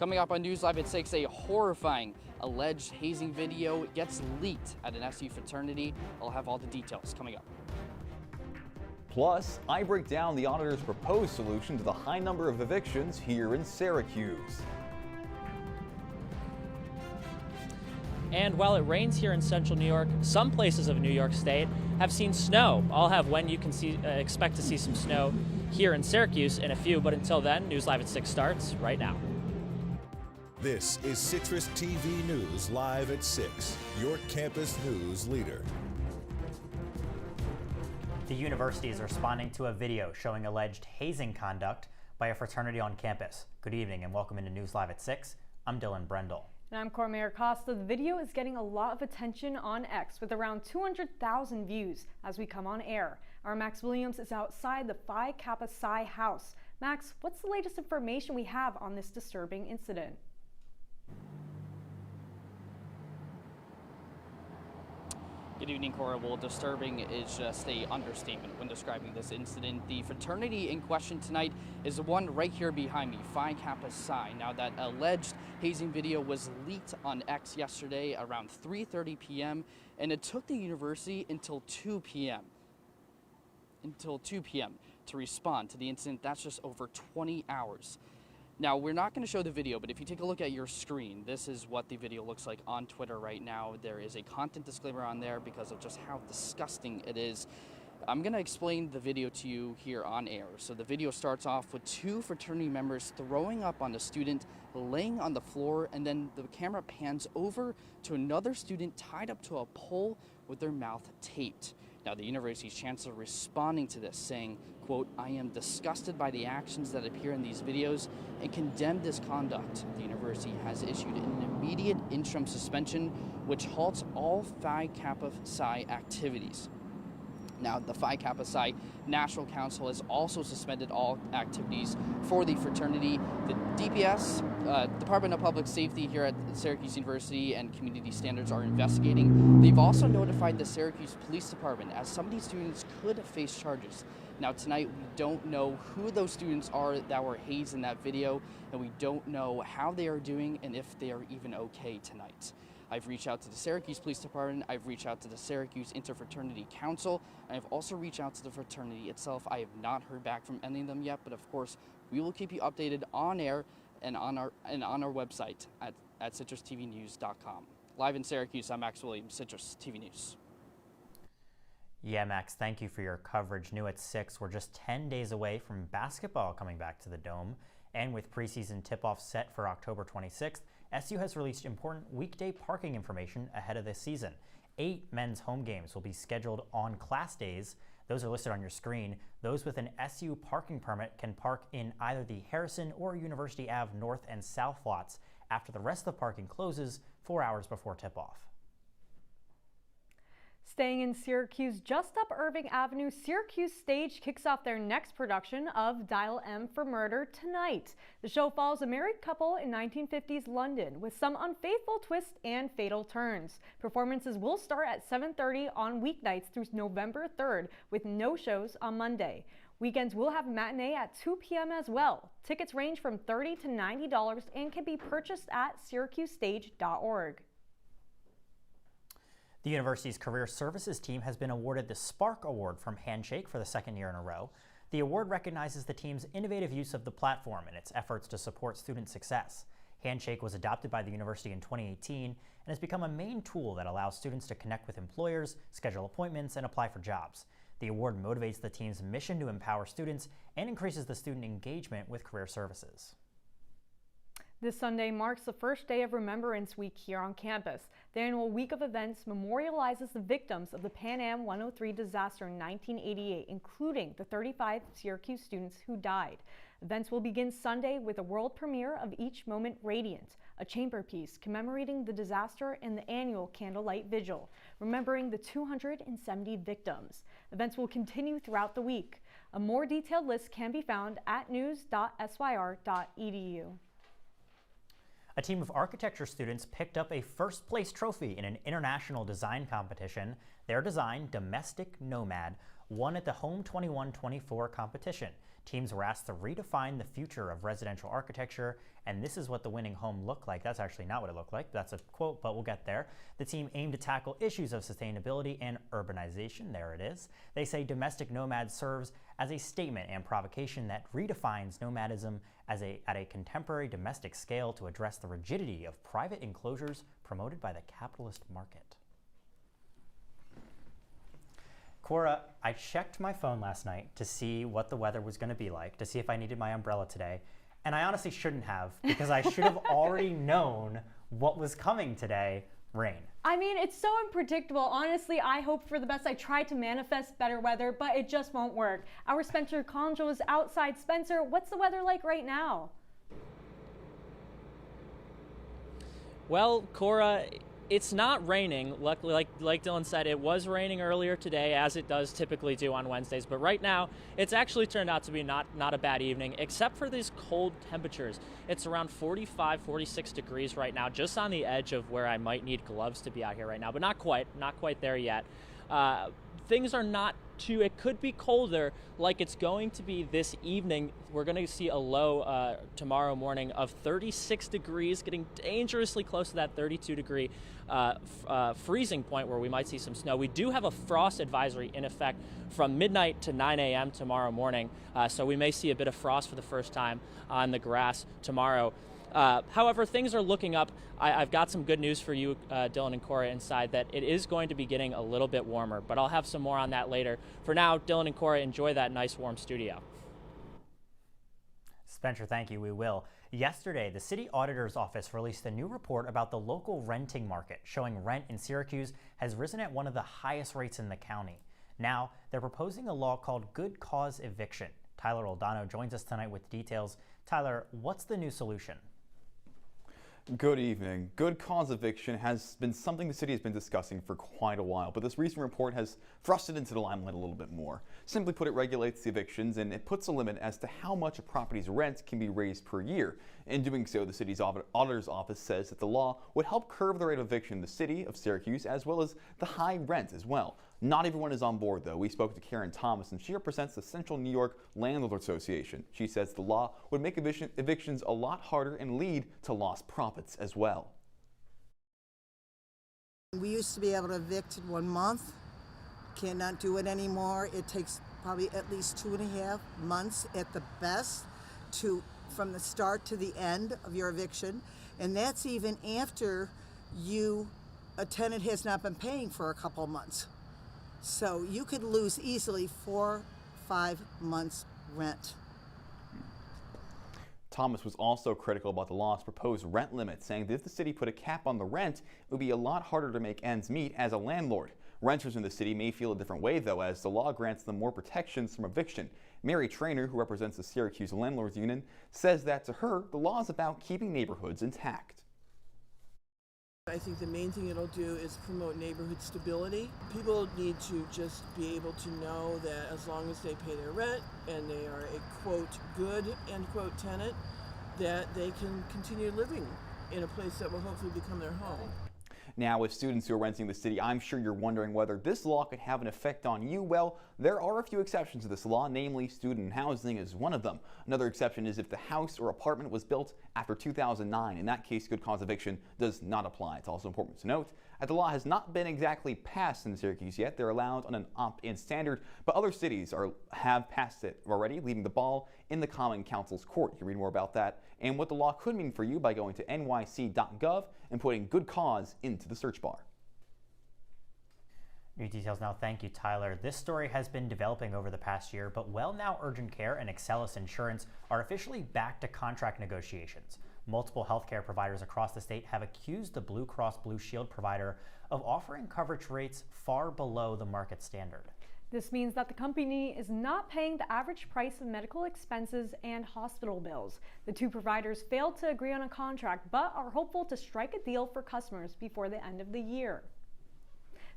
Coming up on News Live at 6, a horrifying alleged hazing video gets leaked at an SU fraternity. I'll have all the details coming up. Plus, I break down the auditor's proposed solution to the high number of evictions here in Syracuse. And while it rains here in central New York, some places of New York State have seen snow. I'll have when you can expect to see some snow here in Syracuse in a few, but until then, News Live at 6 starts right now. This is CitrusTV News Live at 6, your campus news leader. The university is responding to a video showing alleged hazing conduct by a fraternity on campus. Good evening and welcome into News Live at 6. I'm Dillon Brendle. And I'm Cora Mayer-Costa. The video is getting a lot of attention on X with around 200,000 views as we come on air. Our Max Williams is outside the Phi Kappa Psi house. Max, what's the latest information we have on this disturbing incident? Good evening, Cora. Well, disturbing is just an understatement when describing this incident. The fraternity in question tonight is the one right here behind me, Phi Kappa Psi. Now, that alleged hazing video was leaked on X yesterday around 3:30 p.m., and it took the university until 2 p.m. to respond to the incident. That's just over 20 hours. Now, we're not going to show the video, but if you take a look at your screen, this is what the video looks like on Twitter right now. There is a content disclaimer on there because of just how disgusting it is. I'm going to explain the video to you here on air. So the video starts off with two fraternity members throwing up on a student, laying on the floor, and then the camera pans over to another student tied up to a pole with their mouth taped. Now, the university's chancellor responding to this, saying, quote, "I am disgusted by the actions that appear in these videos and condemn this conduct. The university has issued an immediate interim suspension which halts all Phi Kappa Psi activities." Now, the Phi Kappa Psi National Council has also suspended all activities for the fraternity. The DPS, Department of Public Safety here at Syracuse University, and Community Standards are investigating. They've also notified the Syracuse Police Department, as some of these students could face charges. Now, tonight, we don't know who those students are that were hazed in that video, and we don't know how they are doing and if they are even okay tonight. I've reached out to the Syracuse Police Department, I've reached out to the Syracuse Interfraternity Council, and I've also reached out to the fraternity itself. I have not heard back from any of them yet, but of course, we will keep you updated on air and on our website at CitrusTVnews.com. Live in Syracuse, I'm Max Williams, Citrus TV News. Yeah, Max, thank you for your coverage. New at 6, we're just 10 days away from basketball coming back to the Dome. And with preseason tip-off set for October 26th, SU has released important weekday parking information ahead of this season. 8 men's home games will be scheduled on class days. Those are listed on your screen. Those with an SU parking permit can park in either the Harrison or University Ave North and South lots after the rest of the parking closes 4 hours before tip-off. Staying in Syracuse, just up Irving Avenue, Syracuse Stage kicks off their next production of Dial M for Murder tonight. The show follows a married couple in 1950s London with some unfaithful twists and fatal turns. Performances will start at 7:30 on weeknights through November 3rd with no shows on Monday. Weekends will have a matinee at 2 p.m. as well. Tickets range from $30 to $90 and can be purchased at syracusestage.org. The university's career services team has been awarded the Spark Award from Handshake for the second year in a row. The award recognizes the team's innovative use of the platform and its efforts to support student success. Handshake was adopted by the university in 2018 and has become a main tool that allows students to connect with employers, schedule appointments, and apply for jobs. The award motivates the team's mission to empower students and increases the student engagement with career services. This Sunday marks the first day of Remembrance Week here on campus. The annual week of events memorializes the victims of the Pan Am 103 disaster in 1988, including the 35 Syracuse students who died. Events will begin Sunday with a world premiere of Each Moment Radiant, a chamber piece commemorating the disaster, and the annual candlelight vigil, remembering the 270 victims. Events will continue throughout the week. A more detailed list can be found at news.syr.edu. A team of architecture students picked up a first-place trophy in an international design competition. Their design, Domestic Nomad, won at the Home 21-24 competition. Teams were asked to redefine the future of residential architecture, and this is what the winning home looked like. That's actually not what it looked like. That's a quote, but we'll get there. The team aimed to tackle issues of sustainability and urbanization. There it is. They say domestic nomad serves as a statement and provocation that redefines nomadism at a contemporary domestic scale to address the rigidity of private enclosures promoted by the capitalist market. Cora, I checked my phone last night to see what the weather was going to be like, to see if I needed my umbrella today, and I honestly shouldn't have, because I should have already known what was coming today: rain. I mean, it's so unpredictable. Honestly, I hope for the best. I try to manifest better weather, but it just won't work. Our Spencer Congel is outside. Spencer, what's the weather like right now? Well, Cora, it's not raining. Luckily, like Dillon said, it was raining earlier today, as it does typically do on Wednesdays. But right now, it's actually turned out to be not a bad evening, except for these cold temperatures. It's around 45, 46 degrees right now, just on the edge of where I might need gloves to be out here right now, but not quite there yet. Things are not too, it could be colder like it's going to be this evening. We're going to see a low tomorrow morning of 36 degrees, getting dangerously close to that 32 degree freezing point where we might see some snow. We do have a frost advisory in effect from midnight to 9 a.m. tomorrow morning, so we may see a bit of frost for the first time on the grass tomorrow. However, things are looking up. I've got some good news for you, Dillon and Cora, inside, that it is going to be getting a little bit warmer, but I'll have some more on that later. For now, Dillon and Cora, enjoy that nice warm studio. Spencer, thank you. We will. Yesterday, the city auditor's office released a new report about the local renting market, showing rent in Syracuse has risen at one of the highest rates in the county. Now, they're proposing a law called good cause eviction. Tyler Oldano joins us tonight with details. Tyler, what's the new solution? Good evening. Good cause eviction has been something the city has been discussing for quite a while, but this recent report has thrust it into the limelight a little bit more. Simply put, it regulates the evictions and it puts a limit as to how much a property's rent can be raised per year. In doing so, the city's auditor's office says that the law would help curb the rate of eviction in the city of Syracuse, as well as the high rent as well. Not everyone is on board, though. We spoke to Karen Thomas, and she represents the Central New York Landlord Association. She says the law would make evictions a lot harder and lead to lost profits as well. We used to be able to evict in 1 month. Cannot do it anymore. It takes probably at least 2.5 months at the best from the start to the end of your eviction, and that's even after a tenant has not been paying for a couple of months. So you could lose easily 4-5 months rent. Thomas was also critical about the law's proposed rent limit, saying that if the city put a cap on the rent, it would be a lot harder to make ends meet as a landlord. Renters in the city may feel a different way, though, as the law grants them more protections from eviction. Mary Trainer, who represents the Syracuse Landlords Union, says that to her, the law is about keeping neighborhoods intact. I think the main thing it'll do is promote neighborhood stability. People need to just be able to know that as long as they pay their rent and they are a quote good end quote tenant, that they can continue living in a place that will hopefully become their home. Now, with students who are renting the city, I'm sure you're wondering whether this law could have an effect on you. Well, there are a few exceptions to this law, namely student housing is one of them. Another exception is if the house or apartment was built after 2009. In that case, good cause eviction does not apply. It's also important to note that the law has not been exactly passed in Syracuse yet. They're allowed on an opt-in standard, but other cities have passed it already, leaving the ball in the Common Council's court. You can read more about that and what the law could mean for you by going to nyc.gov and putting good cause into the search bar. New details now. Thank you, Tyler. This story has been developing over the past year, but WellNow Urgent Care and Excellus Insurance are officially back to contract negotiations. Multiple healthcare providers across the state have accused the Blue Cross Blue Shield provider of offering coverage rates far below the market standard. This means that the company is not paying the average price of medical expenses and hospital bills. The two providers failed to agree on a contract, but are hopeful to strike a deal for customers before the end of the year.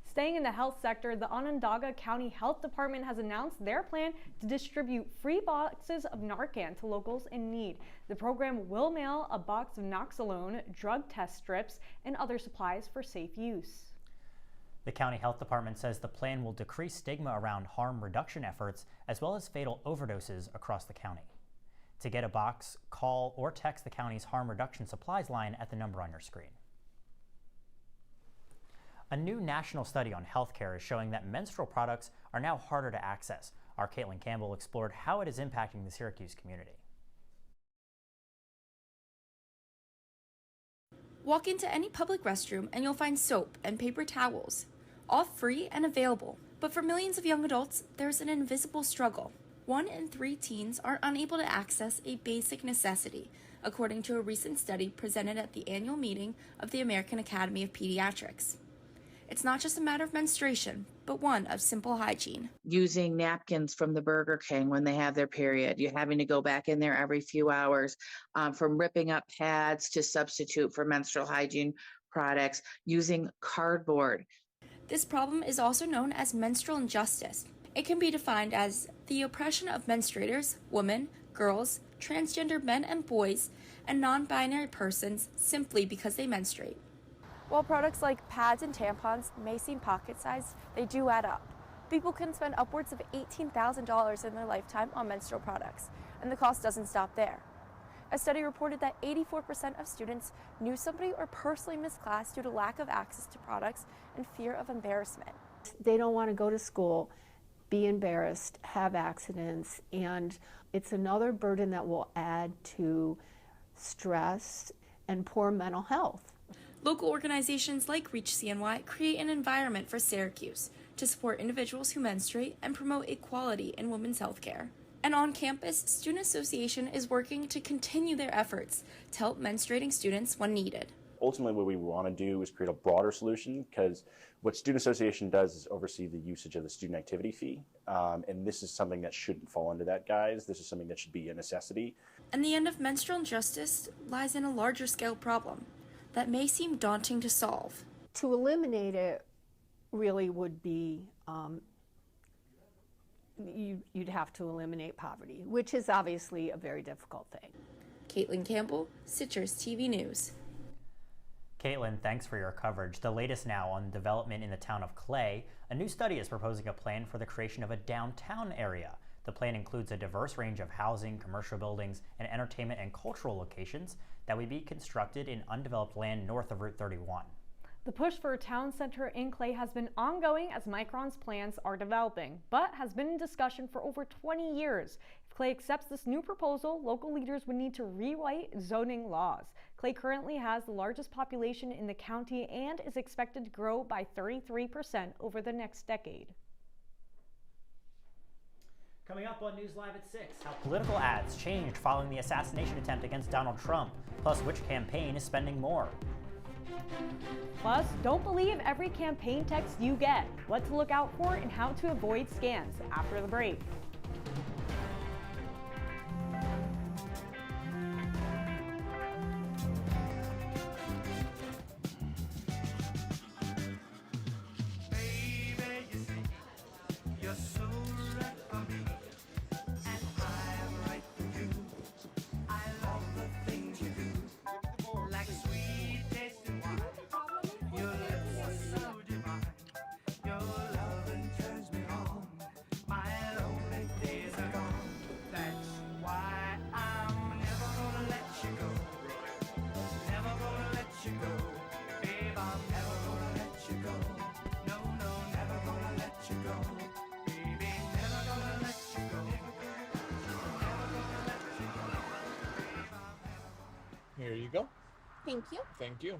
Staying in the health sector, the Onondaga County Health Department has announced their plan to distribute free boxes of Narcan to locals in need. The program will mail a box of Noxolone, drug test strips, and other supplies for safe use. The county health department says the plan will decrease stigma around harm reduction efforts as well as fatal overdoses across the county. To get a box, call or text the county's harm reduction supplies line at the number on your screen. A new national study on healthcare is showing that menstrual products are now harder to access. Our Caitlin Campbell explored how it is impacting the Syracuse community. Walk into any public restroom and you'll find soap and paper towels, all free and available. But for millions of young adults, there's an invisible struggle. 1 in 3 teens are unable to access a basic necessity, according to a recent study presented at the annual meeting of the American Academy of Pediatrics. It's not just a matter of menstruation, but one of simple hygiene. Using napkins from the Burger King when they have their period. You're having to go back in there every few hours, from ripping up pads to substitute for menstrual hygiene products, using cardboard. This problem is also known as menstrual injustice. It can be defined as the oppression of menstruators, women, girls, transgender men and boys, and non-binary persons simply because they menstruate. While products like pads and tampons may seem pocket-sized, they do add up. People can spend upwards of $18,000 in their lifetime on menstrual products, and the cost doesn't stop there. A study reported that 84% of students knew somebody or personally missed class due to lack of access to products and fear of embarrassment. They don't want to go to school, be embarrassed, have accidents, and it's another burden that will add to stress and poor mental health. Local organizations like Reach CNY create an environment for Syracuse to support individuals who menstruate and promote equality in women's health care. And on campus, Student Association is working to continue their efforts to help menstruating students when needed. Ultimately, what we want to do is create a broader solution, because what Student Association does is oversee the usage of the student activity fee. And this is something that shouldn't fall into that, guys. This is something that should be a necessity. And the end of menstrual injustice lies in a larger scale problem that may seem daunting to solve. To eliminate it really would be, you'd have to eliminate poverty, which is obviously a very difficult thing. Caitlin Campbell, CitrusTV News. Caitlin, thanks for your coverage. The latest now on development in the town of Clay. A new study is proposing a plan for the creation of a downtown area. The plan includes a diverse range of housing, commercial buildings, and entertainment and cultural locations that would be constructed in undeveloped land north of Route 31. The push for a town center in Clay has been ongoing as Micron's plans are developing, but has been in discussion for over 20 years. If Clay accepts this new proposal, local leaders would need to rewrite zoning laws. Clay currently has the largest population in the county and is expected to grow by 33% over the next decade. Coming up on News Live at 6, how political ads changed following the assassination attempt against Donald Trump, plus which campaign is spending more. Plus, don't believe every campaign text you get, what to look out for and how to avoid scams after the break. Here you go. Thank you. Thank you.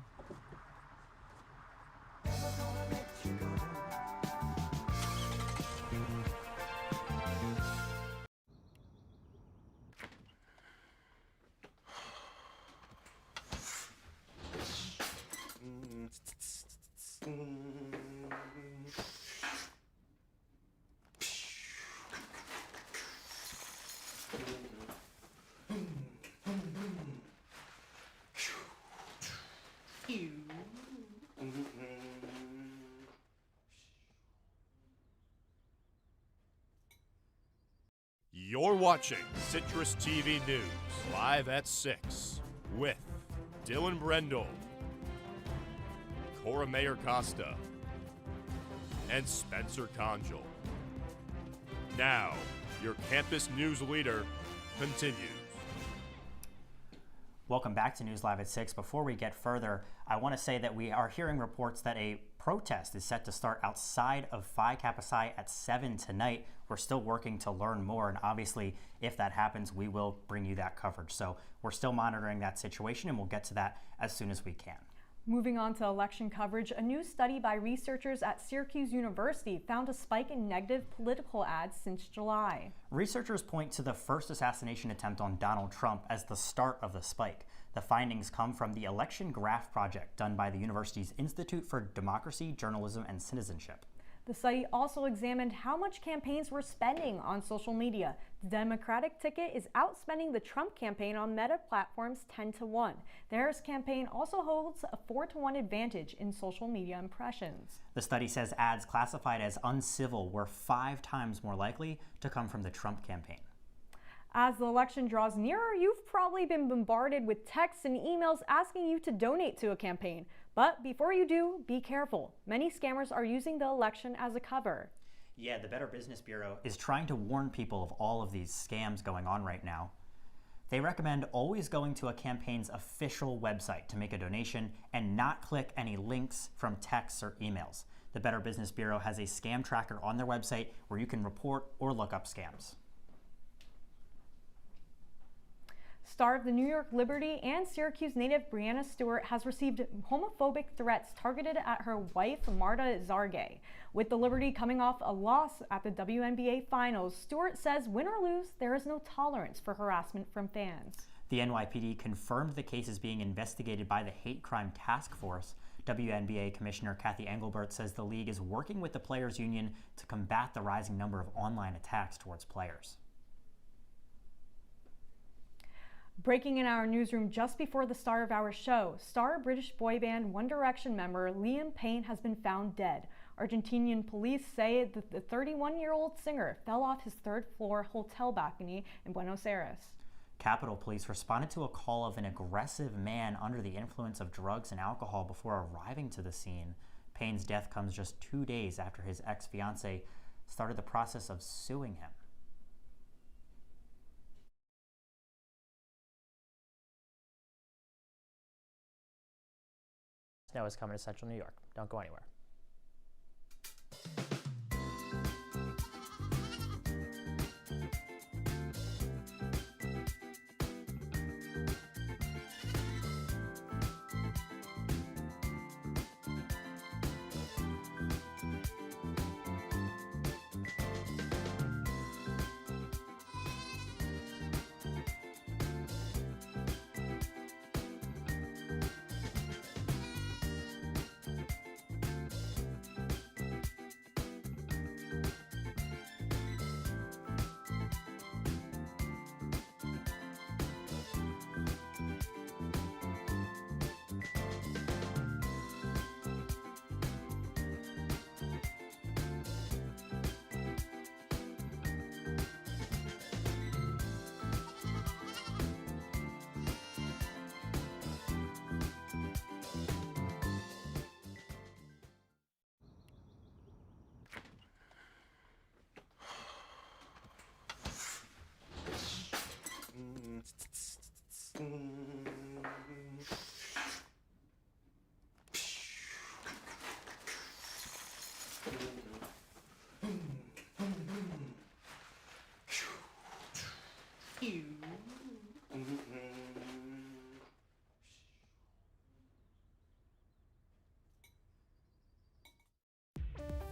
You're watching Citrus TV News live at 6 with Dillon Brendle, Cora Mayer-Costa, and Spencer Congel. Now, your campus news leader continues. Welcome back to News Live at 6. Before we get further, I want to say that we are hearing reports that a protest is set to start outside of Phi Kappa Psi at 7 tonight. We're still working to learn more, and obviously, if that happens, we will bring you that coverage. So we're still monitoring that situation, and we'll get to that as soon as we can. Moving on to election coverage, a new study by researchers at Syracuse University found a spike in negative political ads since July. Researchers point to the first assassination attempt on Donald Trump as the start of the spike. The findings come from the Election Graph Project done by the university's Institute for Democracy, Journalism, and Citizenship. The study also examined how much campaigns were spending on social media. The Democratic ticket is outspending the Trump campaign on Meta platforms 10-1. The Harris campaign also holds a 4-1 advantage in social media impressions. The study says ads classified as uncivil were 5 times more likely to come from the Trump campaign. As the election draws nearer, you've probably been bombarded with texts and emails asking you to donate to a campaign. But before you do, be careful. Many scammers are using the election as a cover. Yeah, the Better Business Bureau is trying to warn people of all of these scams going on right now. They recommend always going to a campaign's official website to make a donation and not click any links from texts or emails. The Better Business Bureau has a scam tracker on their website where you can report or look up scams. Star of the New York Liberty and Syracuse native Breanna Stewart has received homophobic threats targeted at her wife, Marta Zargay. With the Liberty coming off a loss at the WNBA Finals, Stewart says win or lose, there is no tolerance for harassment from fans. The NYPD confirmed the case is being investigated by the Hate Crime Task Force. WNBA Commissioner Kathy Engelbert says the league is working with the Players Union to combat the rising number of online attacks towards players. Breaking in our newsroom just before the start of our show, star British boy band One Direction member Liam Payne has been found dead. Argentinian police say that the 31-year-old singer fell off his third-floor hotel balcony in Buenos Aires. Capitol Police responded to a call of an aggressive man under the influence of drugs and alcohol before arriving to the scene. Payne's death comes just 2 days after his ex-fiancée started the process of suing him. Snow is coming to central New York. Don't go anywhere.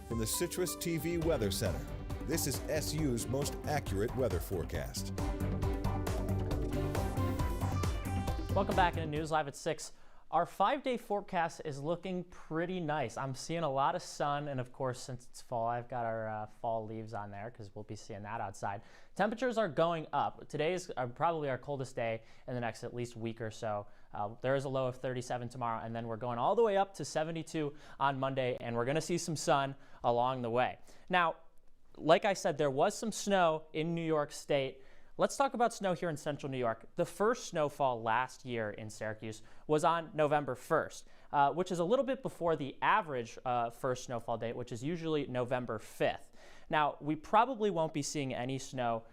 From the CitrusTV Weather Center, this is SU's most accurate weather forecast. Welcome back into News Live at 6. Our 5-day forecast is looking pretty nice. I'm seeing a lot of sun, and of course, since it's fall, I've got our fall leaves on there because we'll be seeing that outside. Temperatures are going up. Today is probably our coldest day in the next at least week or so. There is a low of 37 tomorrow, and then we're going all the way up to 72 on Monday, and we're going to see some sun along the way. Now, like I said, there was some snow in New York State Let's talk about snow here in central New York. The first snowfall last year in Syracuse was on November 1st, which is a little bit before the average first snowfall date, which is usually November 5th. Now, we probably won't be seeing any snow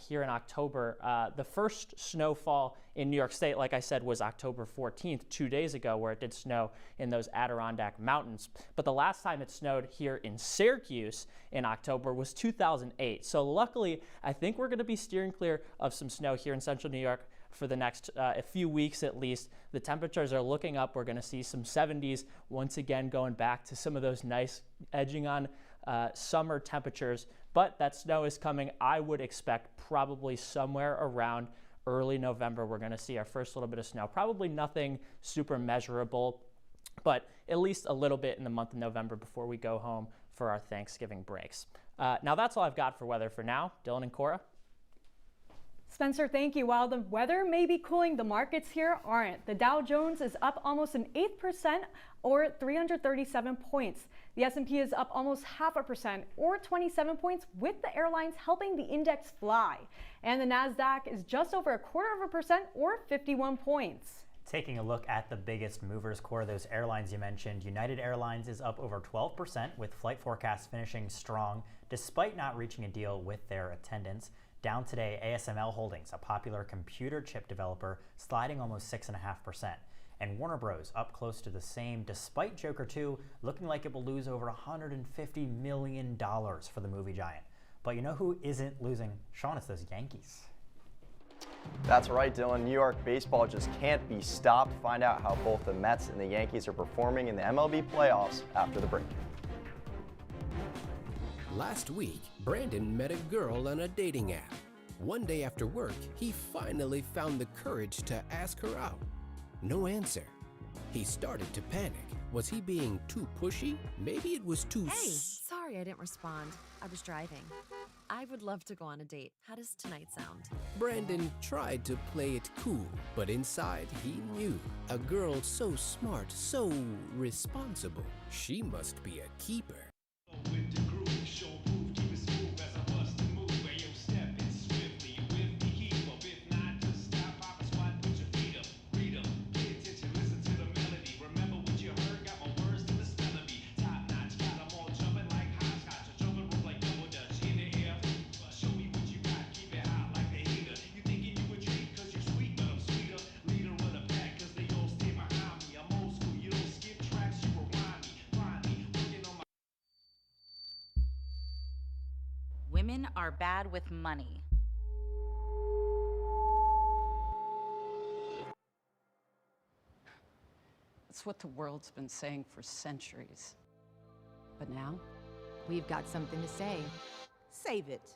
here in October. The first snowfall in New York State, like I said, was October 14th, 2 days ago, where it did snow in those Adirondack Mountains. But the last time it snowed here in Syracuse in October was 2008. So luckily, I think we're going to be steering clear of some snow here in central New York for the next a few weeks at least. The temperatures are looking up. We're going to see some 70s once again, going back to some of those nice edging on summer temperatures. But that snow is coming. I would expect probably somewhere around early November we're going to see our first little bit of snow. Probably nothing super measurable, but at least a little bit in the month of November before we go home for our Thanksgiving breaks. Now that's all I've got for weather for now. Dillon and Cora. Spencer, thank you. While the weather may be cooling, the markets here aren't. The Dow Jones is up almost an 8% or 337 points. The S&P is up almost 0.5% or 27 points, with the airlines helping the index fly. And the Nasdaq is just over 0.25% or 51 points. Taking a look at the biggest movers, Cora, those airlines you mentioned, United Airlines is up over 12%, with flight forecasts finishing strong despite not reaching a deal with their attendants. Down today, ASML Holdings, a popular computer chip developer, sliding almost 6.5%. And Warner Bros. Up close to the same, despite Joker 2 looking like it will lose over $150 million for the movie giant. But you know who isn't losing? Sean, it's those Yankees. That's right, Dillon. New York baseball just can't be stopped. Find out how both the Mets and the Yankees are performing in the MLB playoffs after the break. Last week, Brandon met a girl on a dating app. One day after work, he finally found the courage to ask her out. No answer. He started to panic. Was he being too pushy? Maybe it was too... Hey, sorry I didn't respond. I was driving. I would love to go on a date. How does tonight sound? Brandon tried to play it cool, but inside he knew. A girl so smart, so responsible. She must be a keeper. Women are bad with money. That's what the world's been saying for centuries. But now, we've got something to say. Save it.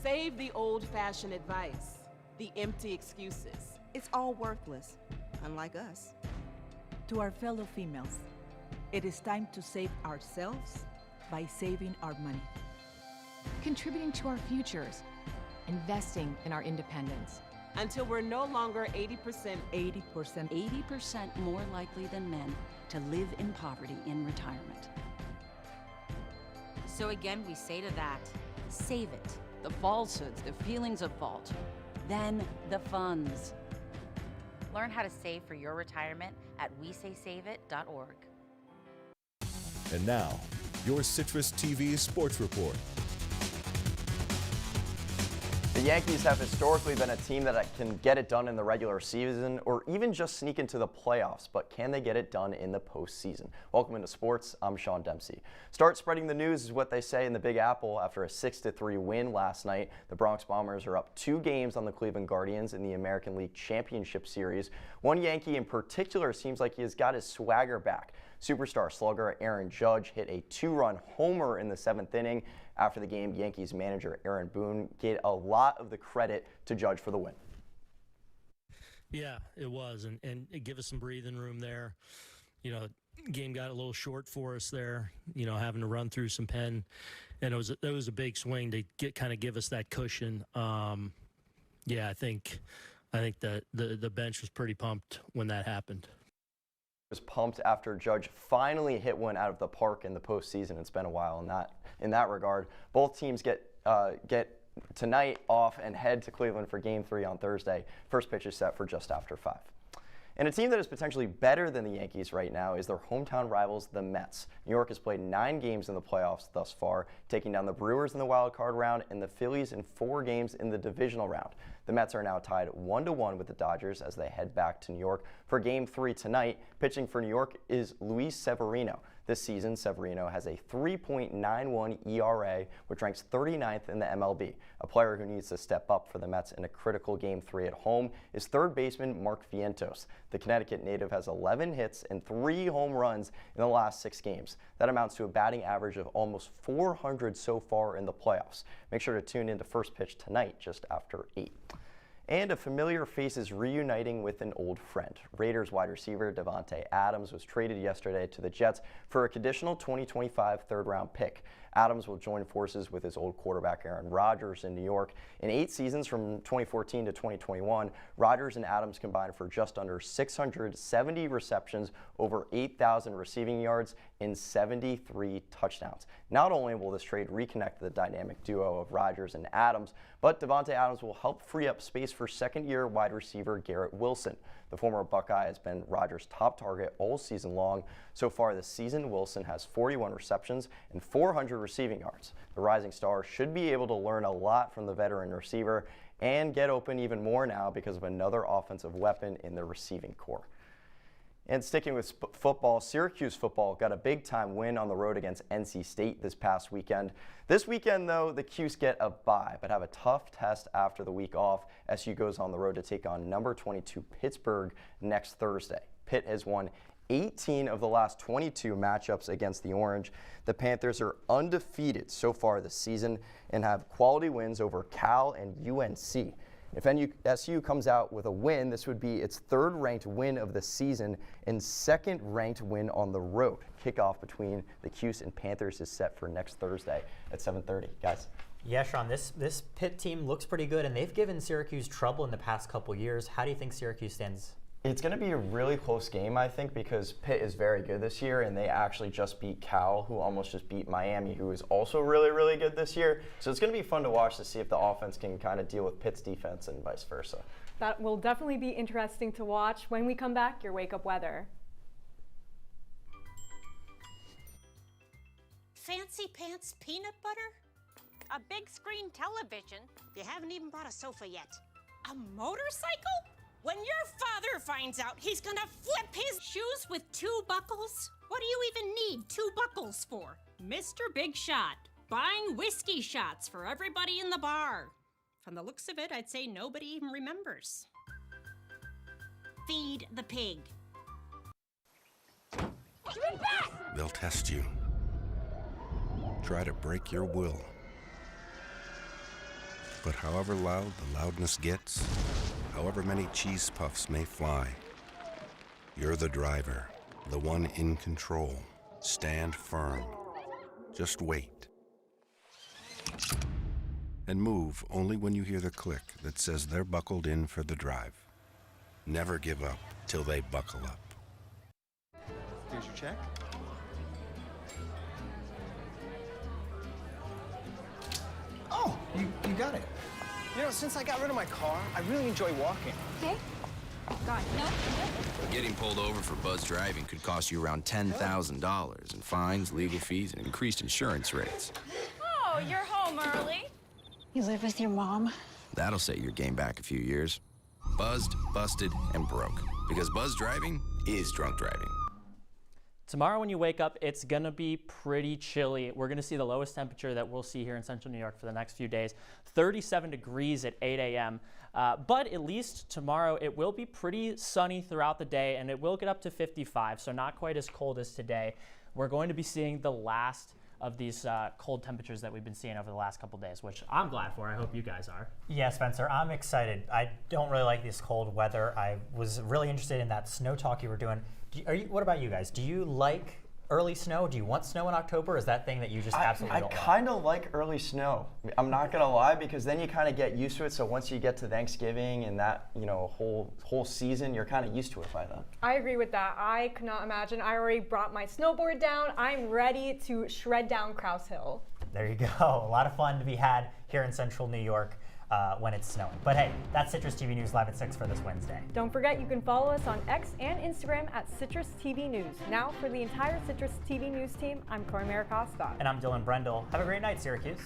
Save the old-fashioned advice, the empty excuses. It's all worthless, unlike us. To our fellow females, it is time to save ourselves by saving our money. Contributing to our futures, investing in our independence. Until we're no longer 80% more likely than men to live in poverty in retirement. So again, we say to that, save it. The falsehoods, the feelings of fault, then the funds. Learn how to save for your retirement at wesaysaveit.org. And now, your Citrus TV Sports Report. The Yankees have historically been a team that can get it done in the regular season or even just sneak into the playoffs, but can they get it done in the postseason? Welcome into sports. I'm Sean Dempsey. Start spreading the news is what they say in the Big Apple after a 6-3 win last night. The Bronx Bombers are up 2 games on the Cleveland Guardians in the American League Championship Series. One Yankee in particular seems like he has got his swagger back. Superstar slugger Aaron Judge hit a 2-run homer in the 7th inning. After the game, Yankees manager Aaron Boone gave a lot of the credit to Judge for the win. Yeah, it was, and it gave us some breathing room there. You know, game got a little short for us there, you know, having to run through some pen, and it was a big swing to give us that cushion. Yeah, I think that the bench was pretty pumped when that happened. Was pumped after Judge finally hit one out of the park in the postseason. It's been a while in that regard. Both teams get tonight off and head to Cleveland for Game 3 on Thursday. First pitch is set for just after 5. And a team that is potentially better than the Yankees right now is their hometown rivals, the Mets. New York has played 9 games in the playoffs thus far, taking down the Brewers in the wild card round and the Phillies in 4 games in the divisional round. The Mets are now tied 1-1 with the Dodgers as they head back to New York for Game 3 tonight. Pitching for New York is Luis Severino. This season, Severino has a 3.91 ERA, which ranks 39th in the MLB. A player who needs to step up for the Mets in a critical Game 3 at home is third baseman Mark Vientos. The Connecticut native has 11 hits and 3 home runs in the last 6 games. That amounts to a batting average of almost 400 so far in the playoffs. Make sure to tune in to First Pitch tonight just after 8. And a familiar face is reuniting with an old friend. Raiders wide receiver Davante Adams was traded yesterday to the Jets for a conditional 2025 third-round pick. Adams will join forces with his old quarterback Aaron Rodgers in New York. In 8 seasons from 2014 to 2021, Rodgers and Adams combined for just under 670 receptions, over 8,000 receiving yards, and 73 touchdowns. Not only will this trade reconnect the dynamic duo of Rodgers and Adams, but Davante Adams will help free up space for second-year wide receiver Garrett Wilson. The former Buckeye has been Rodgers' top target all season long. So far this season, Wilson has 41 receptions and 400 receiving yards. The rising star should be able to learn a lot from the veteran receiver and get open even more now because of another offensive weapon in the receiving corps. And sticking with football, Syracuse football got a big-time win on the road against NC State this past weekend. This weekend, though, the Cuse get a bye, but have a tough test after the week off. SU goes on the road to take on number 22 Pittsburgh next Thursday. Pitt has won 18 of the last 22 matchups against the Orange. The Panthers are undefeated so far this season and have quality wins over Cal and UNC. If SU comes out with a win, this would be its 3rd ranked win of the season and 2nd ranked win on the road. Kickoff between the Cuse and Panthers is set for next Thursday at 7:30. Guys. Yeah, Sean, this Pitt team looks pretty good, and they've given Syracuse trouble in the past couple years. How do you think Syracuse stands? It's going to be a really close game, I think, because Pitt is very good this year, and they actually just beat Cal, who almost just beat Miami, who is also really, really good this year. So it's going to be fun to watch to see if the offense can kind of deal with Pitt's defense and vice versa. That will definitely be interesting to watch. When we come back, your wake-up weather. Fancy pants peanut butter? A big screen television? You haven't even bought a sofa yet. A motorcycle? When your father finds out, he's gonna flip his shoes with 2 buckles? What do you even need 2 buckles for? Mr. Big Shot, buying whiskey shots for everybody in the bar. From the looks of it, I'd say nobody even remembers. Feed the pig. Give it back! They'll test you. Try to break your will. But however loud the loudness gets, however many cheese puffs may fly, you're the driver, the one in control. Stand firm. Just wait. And move only when you hear the click that says they're buckled in for the drive. Never give up till they buckle up. Here's your check. Oh, you got it. You know, since I got rid of my car, I really enjoy walking. Okay. Got it. No. Getting pulled over for buzz driving could cost you around $10,000 in fines, legal fees, and increased insurance rates. Oh, you're home early. You live with your mom? That'll set your game back a few years. Buzzed, busted, and broke. Because buzz driving is drunk driving. Tomorrow when you wake up, it's going to be pretty chilly. We're going to see the lowest temperature that we'll see here in central New York for the next few days, 37 degrees at 8 a.m. But at least tomorrow it will be pretty sunny throughout the day, and it will get up to 55, so not quite as cold as today. We're going to be seeing the last of these cold temperatures that we've been seeing over the last couple days, which I'm glad for. I hope you guys are. Yeah, Spencer, I'm excited. I don't really like this cold weather. I was really interested in that snow talk you were doing. What about you guys? Do you like early snow? Do you want snow in October? Or is that thing that you just absolutely don't like? I kind of like early snow. I'm not gonna lie, because then you kind of get used to it. So once you get to Thanksgiving and that whole season, you're kind of used to it by then. I agree with that. I could not imagine. I already brought my snowboard down. I'm ready to shred down Krause Hill. There you go. A lot of fun to be had here in central New York when it's snowing. But hey, that's Citrus TV News Live at 6 for this Wednesday. Don't forget you can follow us on X and Instagram at CitrusTV News. Now, for the entire Citrus TV News team, I'm Cora Mayer-Costa. And I'm Dillon Brendle. Have a great night, Syracuse.